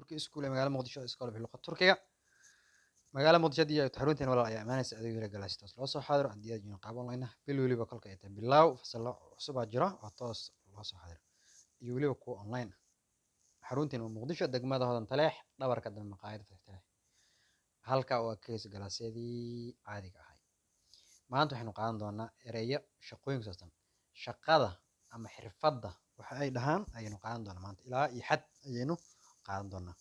turki iskuul ee magaalada muqdisho iskool bixi luqad turkiga magaalada muqdisho haddii ay xarunteena walaal ayaa imaanaysa adeeg yara galaasitaas loo soo xaadiro haddii aad yihiin qaab online ah bil weliba kolka ay tahay bilaaw fasallo cusub aa jiro oo toos loo soo xaadiro iyo weliba kuwa online ah xarunteena waa muqdisho degmada hodan taleex dhabarka dambe maqaayadda taleex halka oo ka heys galaasyadii caadiga ahay maanta waxaynu qaadan doonaa ereyo shaqooyin saabsan shaqada ama xirfadda waxa ay dhahaan ayaynu qaadan doonaa maanta ilaa iyo xad ayaynu qaadan doonaa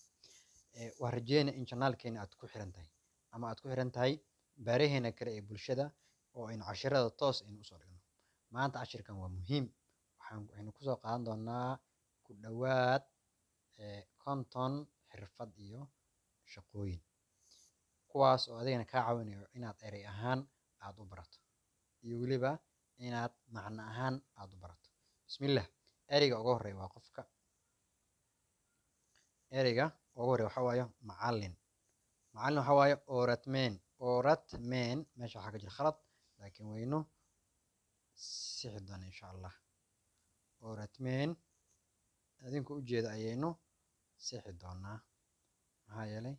waan rajeynaa in janaalkeena aad ku xiran tahay ama aad ku xiran tahay baaraheena kale ee bulshada oo aynu cashirada toos aynu usoo dhigno maanta cashirkan waa muhiim waxaynu kusoo qaadan doonaa ku dhowaad konton xirfad iyo shaqooyin kuwaas oo adigana kaa caawinayo inaad erey ahaan aad u barato iyo weliba inaad macno ahaan aad u barato bismillah ereyga ugu horeeya waa qofka ereyga ugu horeeya waxa waaye macallin waxa waaye oratmen meesha waxaa ka jira khalad laakiin waynu sixi doona insha allah oratmen adinku ujeeda ayaynu sixi doonaa maxaa yeelay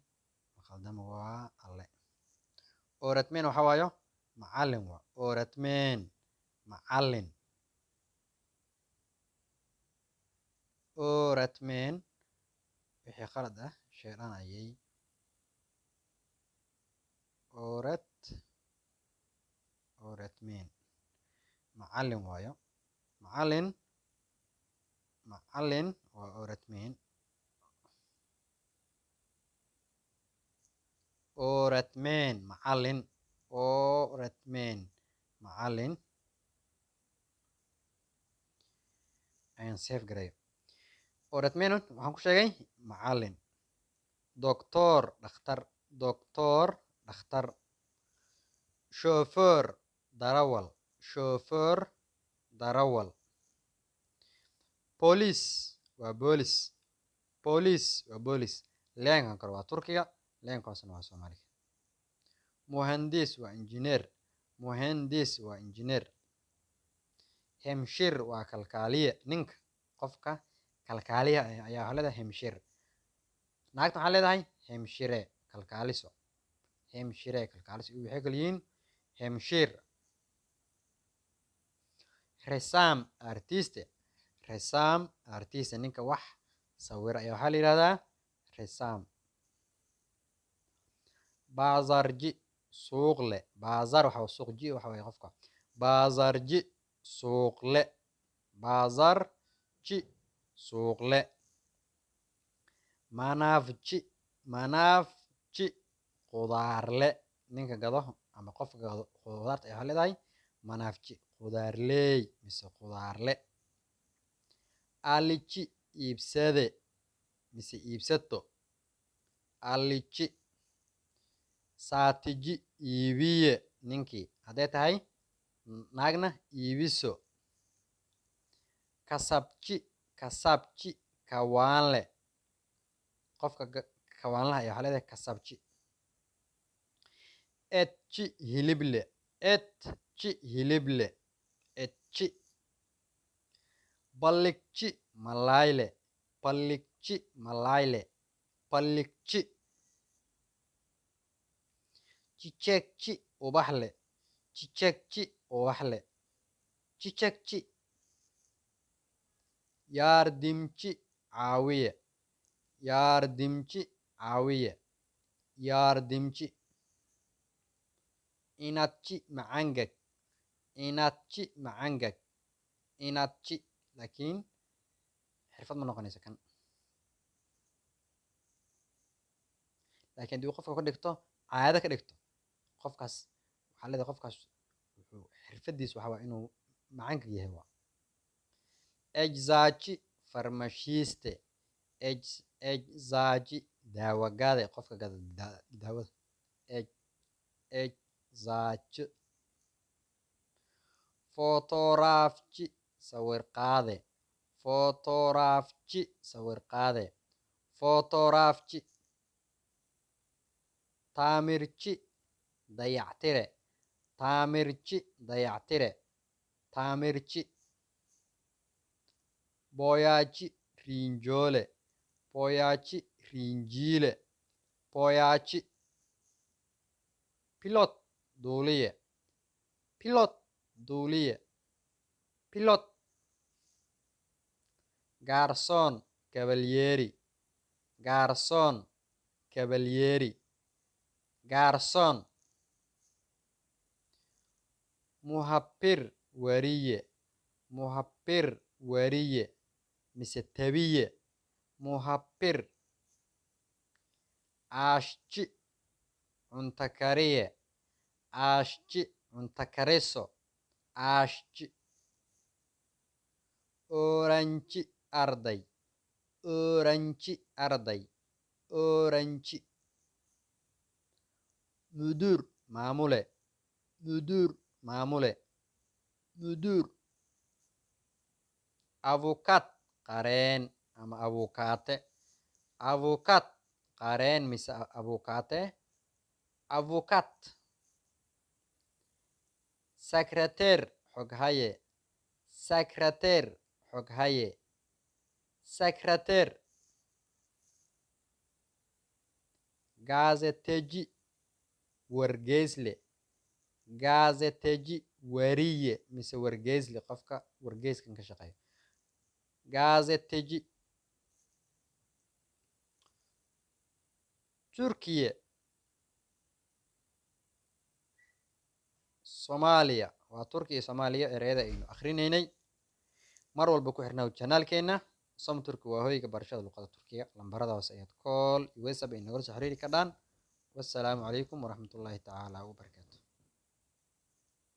khaldama waa alle oratmen waxa waayo macallin waa oratmen macallin oratmen wixii khalad ah sheedhan ayay oratmen macallin waayo macallin waa oratmen macallin ayaan safe gareeyo oratmen waxaan ku sheegay macallin doctor dhakhtar chauffeur darawal police waa boolis leenkan kore waa turkiga leenka hoosena waa soomaaliga muhandis waa injineer hemshir waa kalkaaliye ninka qofka kalkaaliya ayaa waxaa leedahay hemshir naagta waxaa leedahay hemshire kalkaaliso waxay kala yihiin hemshir resam artiste ninka wax sawira ayaa waxaa la yihahdaa resam bazarji suuqle bazar waxa suuqji waxa waye qofka bazarji suuqle manafji qudaarle ninka gado ama qofka gado qudaarta ayaa waxaa leedahay manafji qudaarley mise qudaarle alici iibsade mise iibsato alici saatiji iibiye ninkii hadday tahay naagna iibiso kasabji kawaanle qofka kawaanlaha ayaa waxaa leedahay kasabji etji hilible balligji malayle cicegji ubaxle yaardimji caawiye inadji macangag laakiin xirfad ma noqonaysa kan laakiin haddii qofka ka dhigto caado ka dhigto qofkaas waxaa leedahay qofkaas wuxuu xirfadiis waxa waa inuu macangag yahay waa ejzaji farmashiste ejzaji daawagaade qofka gada daawada ejzaji fotorafji sawir qaade taamirji dayactire boyaji rinjiile booyaaji pilot duuliye pilot duuliye pilot gaarsoon kabalyeeri gaarsoon kabalyeeri gaarsoon muhabbir wariye muhabbir wariye mise tabiye muhabbir aashji cunto kariye aashji cunto kariso aashji ooranji arday ooranji arday ooranji muduur maamule muduur maamule muduur avukat qareen ama avukaate avukat qareen mise avukaate avukat secreteer xoghaye secreteer xoghaye secreteer gaazeteji wargeysle gaazeteji wariye mise wargeysle qofka wargeyskan ka shaqeeya gaazeteji turkiye soomaaliya waa turki iyo soomaaliya ereyada aynu akrinaynay mar walba ku xirnaaw janaalkeena som turki waa hoyga barashada luqada turkiga lambaradaas ayaad kool iyo whatsapp ay nagala soo xiriiri kardhaan wassalaamu calaykum waraxmatullaahi tacaala wabarakaatu